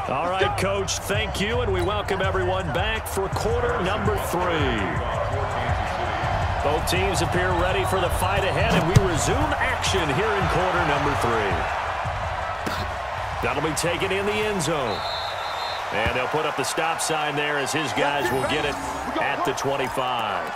All right, Coach, thank you, and we welcome everyone back for quarter number 3. Both teams appear ready for the fight ahead, and we resume action here in quarter number 3. That'll be taken in the end zone. And they'll put up the stop sign there as his guys will get it at the 25.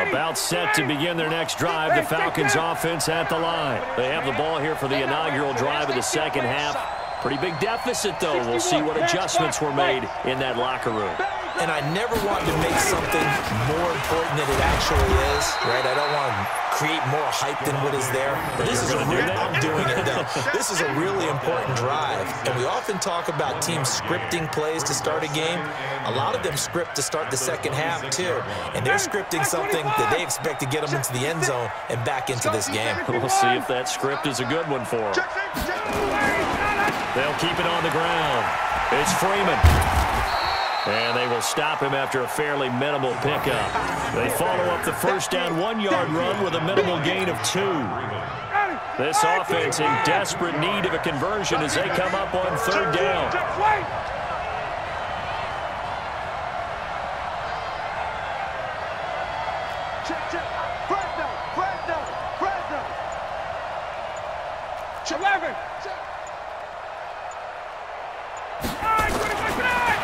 About set to begin their next drive. The Falcons offense at the line. They have the ball here for the inaugural drive of the second half. Pretty big deficit, though. We'll see what adjustments were made in that locker room. And I never want to make something more important than it actually is, right? I don't want to create more hype than what is there. But this is I'm doing it, though. This is a really important drive. And we often talk about teams scripting plays to start a game. A lot of them script to start the second half, too. And they're scripting something that they expect to get them into the end zone and back into this game. We'll see if that script is a good one for them. They'll keep it on the ground. It's Freeman. And they will stop him after a fairly minimal pickup. They follow up the first down 1-yard run with a minimal gain of 2. This offense in desperate need of a conversion as they come up on third down.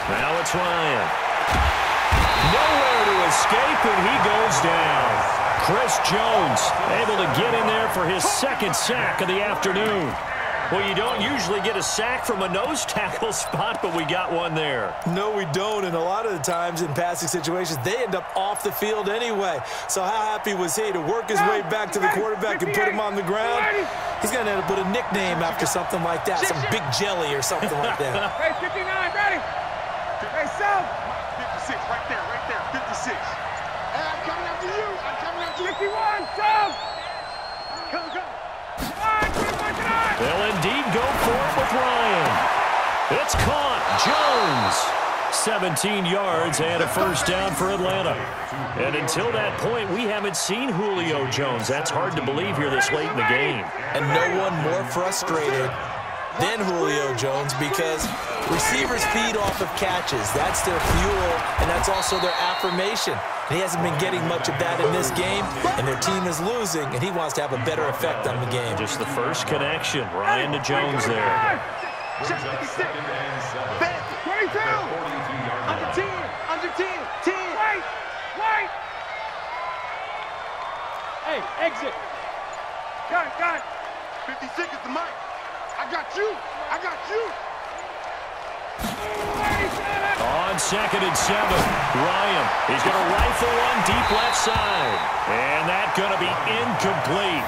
Now it's Ryan. Nowhere to escape, and he goes down. Chris Jones able to get in there for his second sack of the afternoon. Well, you don't usually get a sack from a nose tackle spot, but we got one there. No, we don't, and a lot of the times in passing situations, they end up off the field anyway. So how happy was he to work his way back to the quarterback and put him on the ground? He's going to end up with a nickname after something like that, some Big Jelly or something like that. Hey, 59, ready? Hey, Sam. 56, right there, 56. Hey, I'm coming after you. 51, Sam. Come. They'll indeed go for it with Ryan. It's caught. Jones. 17 yards and a first down for Atlanta. And until that point, we haven't seen Julio Jones. That's hard to believe here this late in the game. And no one more frustrated than Julio Jones because receivers feed off of catches. That's their fuel, and that's also their affirmation. And he hasn't been getting much of that in this game, and their team is losing, and he wants to have a better effect on the game. Just the first connection. Ryan to Jones there. 22. Under 10. Wait. Hey, exit. Got it. 56 is the mic. I got you. On 2nd and 7, Ryan. He's going to rifle one deep left side. And that's going to be incomplete.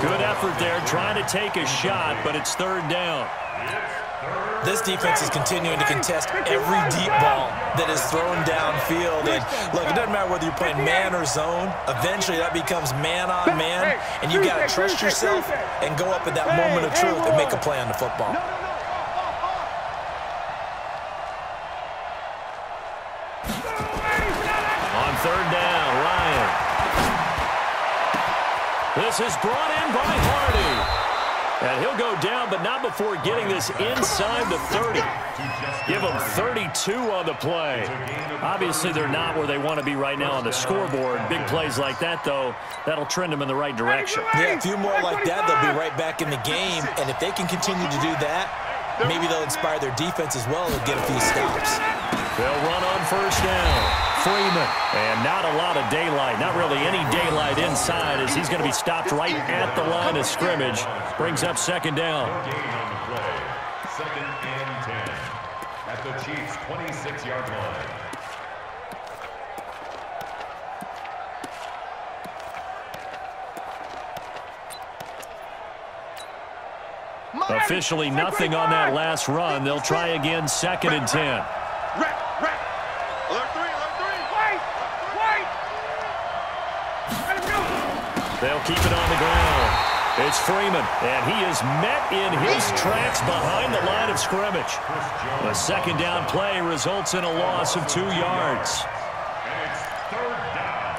Good effort there trying to take a shot, but it's third down. This defense is continuing to contest every deep ball that is thrown downfield. And look, it doesn't matter whether you're playing man or zone. Eventually, that becomes man on man, and you got to trust yourself and go up at that moment of truth and make a play on the football. On third down, Ryan. This is brought in by Hardy. And he'll go down, but not before getting this inside the 30. Give them 32 on the play. Obviously, they're not where they want to be right now on the scoreboard. Big plays like that, though, that'll trend them in the right direction. Yeah, a few more like that, they'll be right back in the game. And if they can continue to do that, maybe they'll inspire their defense as well and get a few stops. They'll run on first down. Freeman. And not a lot of daylight. Not really any daylight inside as he's going to be stopped right at the line of scrimmage. Brings up second down. Second and 10 at the Chiefs' 26-yard line. Officially nothing on that last run. They'll try again, 2nd and 10. They'll keep it on the ground. It's Freeman, and he is met in his tracks behind the line of scrimmage. A second down play results in a loss of 2 yards. And it's third down.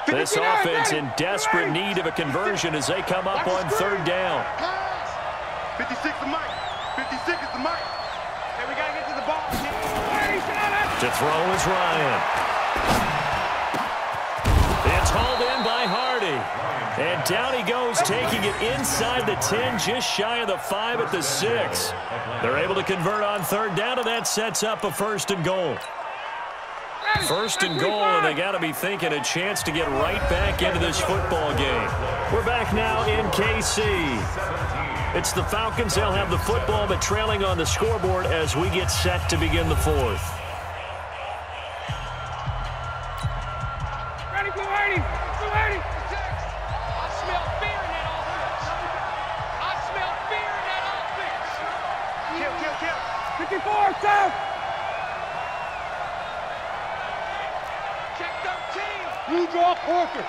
This offense in desperate need of a conversion as they come up on third down. 56 is Mike. 56 is the Mike. Hey, we got to get to the ball. To throw is Ryan. It's hauled in by Hardy. And down he goes, taking it inside the 10, just shy of the 5 at the 6. They're able to convert on third down, and that sets up a first and goal. First and goal, and they got to be thinking a chance to get right back into this football game. We're back now in KC. It's the Falcons. They'll have the football, but trailing on the scoreboard as we get set to begin the fourth. Ready, go ready. Go ready. I smell fear in that offense. I smell fear in that offense. Kill. 54, south. Check 13. You draw Parker.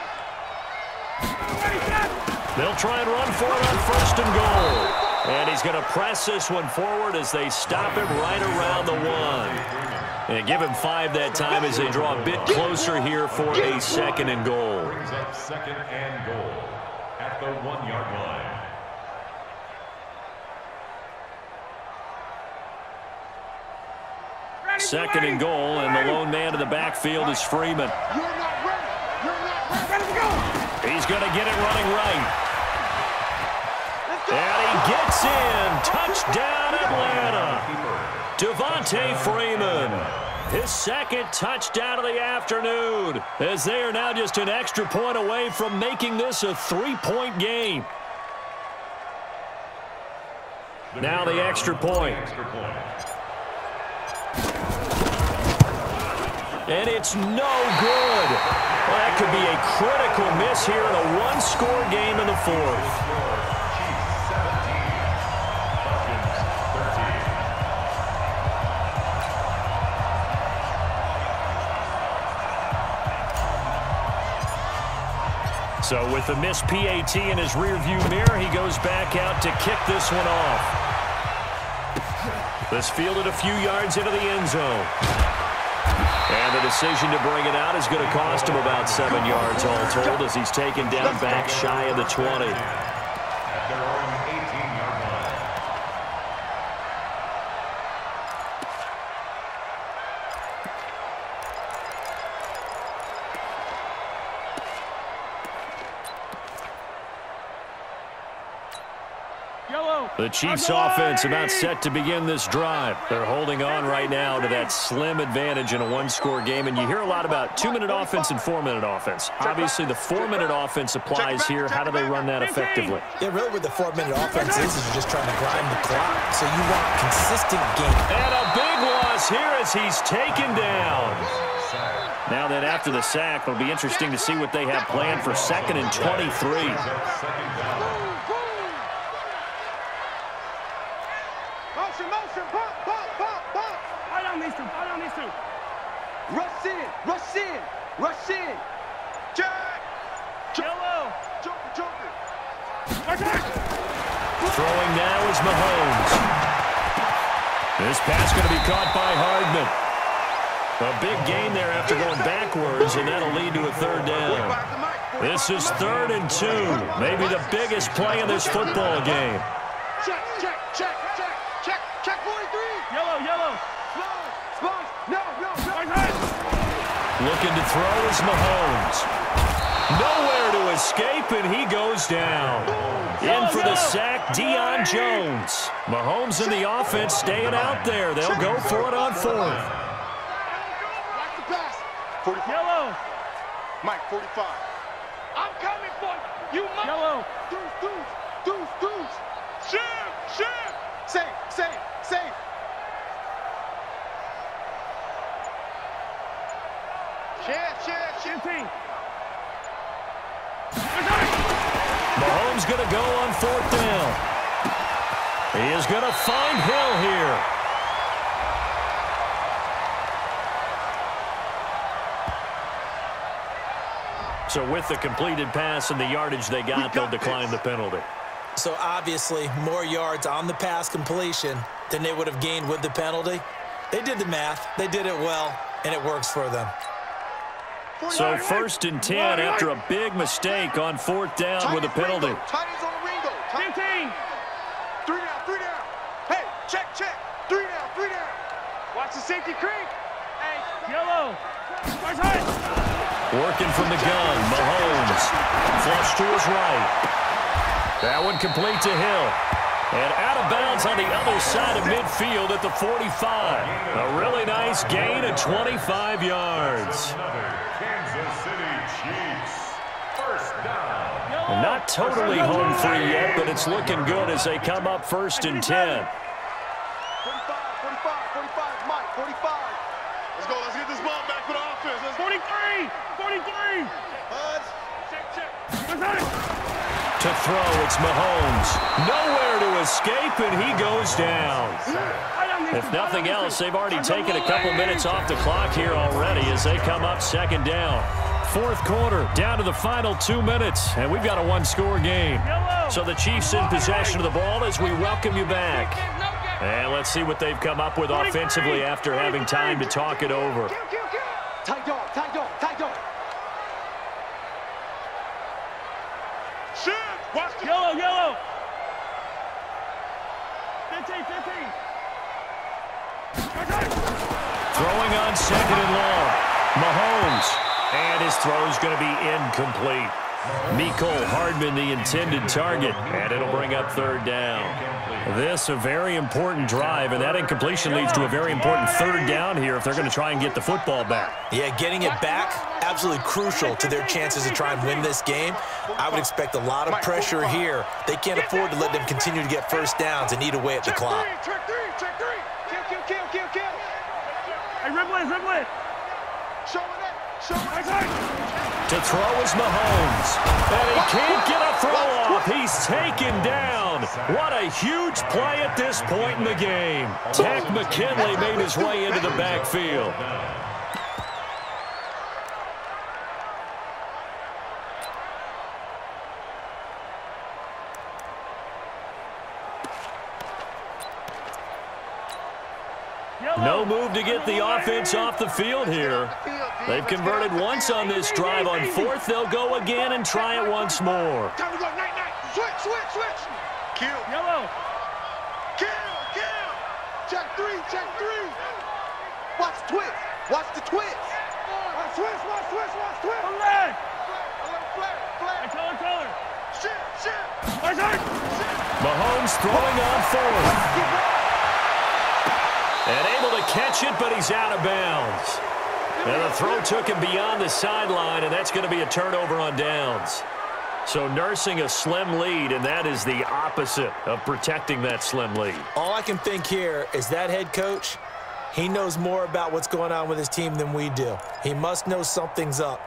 They'll try and run for it on first and goal. And he's going to press this one forward as they stop him right around the 1. And give him 5 that time as they draw a bit closer here for a second and goal. Brings up second and goal at the 1-yard line. Second and goal, and the lone man in the backfield is Freeman. You're not ready. You're not ready. Ready to go. He's going to get it running right. And he gets in. Touchdown, Atlanta. Devontae Freeman. His second touchdown of the afternoon, as they are now just an extra point away from making this a 3-point game. Now the extra point. And it's no good. Well, that could be a critical miss here in a one-score game in the fourth. So with the missed PAT in his rearview mirror, he goes back out to kick this one off. This fielded a few yards into the end zone. And the decision to bring it out is going to cost him about 7 yards all told as he's taken down back shy of the 20. At their own 18-yard line. The Chiefs offense about set to begin this drive. They're holding on right now to that slim advantage in a one-score game, and you hear a lot about 2-minute offense and 4-minute offense. Obviously, the 4-minute offense applies here. How do they run that effectively? Yeah, really what the 4-minute offense is you're just trying to grind the clock. So you want consistent game. And a big loss here as he's taken down. Now then, after the sack, it'll be interesting to see what they have planned for 2nd and 23. Motion, pump. Right on these two. Rush in. Jack. Yellow. Joker. Throwing now is Mahomes. This pass going to be caught by Hardman. A big gain there after going backwards, and that'll lead to a third down. This is 3rd and 2. Maybe the biggest play in this football game. Check 43. Yellow. Splash. No. Looking to throw is Mahomes. Nowhere to escape, and he goes down. In for the sack, Deion Jones. Mahomes and the offense staying out there. They'll go for it on 4th. Watch the pass. 45. Yellow. Mike, 45. I'm coming for you. Yellow. Deuce. Shoot. Save. Share. Mahomes going to go on 4th down. He is going to find Hill here. So with the completed pass and the yardage they got, they'll decline the penalty. So obviously more yards on the pass completion than they would have gained with the penalty. They did the math. They did it well, and it works for them. So 1st and 10 after a big mistake on 4th down with a penalty. Titans on the Ringo. 15. 3 down, 3 down. Hey, check. 3 down, 3 down. Watch the safety creep. Hey, yellow. Where's Hunt? Working from the gun, Mahomes. Flush to his right. That one complete to Hill. And out of bounds on the other side of midfield at the 45. A really nice gain of 25 yards. Kansas City Chiefs. First down. Not totally home free yet, but it's looking good as they come up 1st and 10. 45, Mike, 45. Let's go, let's get this ball back for the offense. Let's 43. Buds. Check. To throw, it's Mahomes. Nowhere to escape, and he goes down. If nothing else, they've already taken a couple minutes off the clock here already as they come up 2nd down. 4th quarter, down to the final 2 minutes, and we've got a one-score game. So the Chiefs in possession of the ball as we welcome you back. And let's see what they've come up with offensively after having time to talk it over. Tight dog. Shit! Watch the Yellow. 15. Throwing on 2nd and long. Mahomes. And his throw is going to be incomplete. Mecole Hardman, the intended target. And it'll bring up 3rd down. This a very important drive, and that incompletion leads to a very important 3rd down here if they're going to try and get the football back. Yeah, getting it back, absolutely crucial to their chances to try and win this game. I would expect a lot of pressure here. They can't afford to let them continue to get 1st downs and eat away at the clock. Check three. Kill. Hey, dribble it. Show it. To throw is Mahomes. And he can't get a throw off. He's taken down. What a huge play at this point in the game. Takk McKinley made his way into the backfield. No move to get the offense off the field here. They've converted once on this drive. On 4th, they'll go again and try it once more. Time to go, night. Switch. Kill. Yellow. Kill. Check three. Watch the twist. Watch twist. One leg. Flag. Color. Shit. Mahomes throwing on 4th. And able to catch it, but he's out of bounds. And the throw took him beyond the sideline, and that's going to be a turnover on downs. So nursing a slim lead, and that is the opposite of protecting that slim lead. All I can think here is that head coach, he knows more about what's going on with his team than we do. He must know something's up.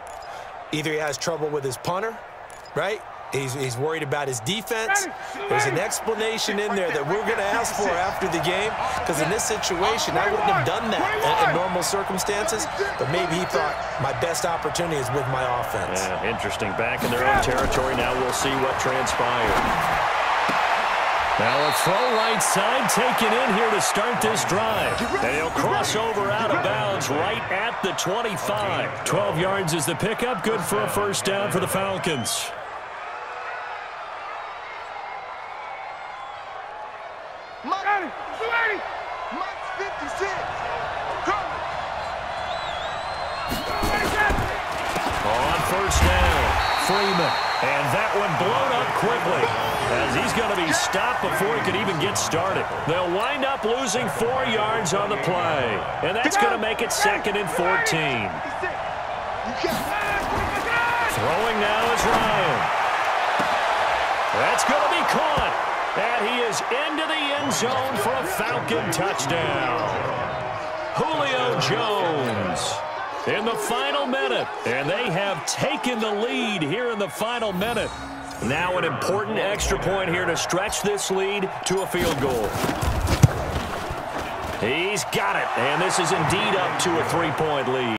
Either he has trouble with his punter, right? He's worried about his defense. There's an explanation in there that we're going to ask for after the game, because in this situation, I wouldn't have done that in normal circumstances, but maybe he thought my best opportunity is with my offense. Yeah, interesting. Back in their own territory. Now we'll see what transpired. Now a throw right side taken in here to start this drive. And he'll cross over out of bounds right at the 25. 12 yards is the pickup. Good for a 1st down for the Falcons. Mike's 56. On 1st down, Freeman. And that one blown up quickly as he's going to be stopped before he could even get started. They'll wind up losing 4 yards on the play. And that's going to make it 2nd and 14. Throwing now is Ryan. That's going to be caught. And he is into the end zone for a Falcon touchdown. Julio Jones in the final minute. And they have taken the lead here in the final minute. Now an important extra point here to stretch this lead to a field goal. He's got it. And this is indeed up to a 3-point lead.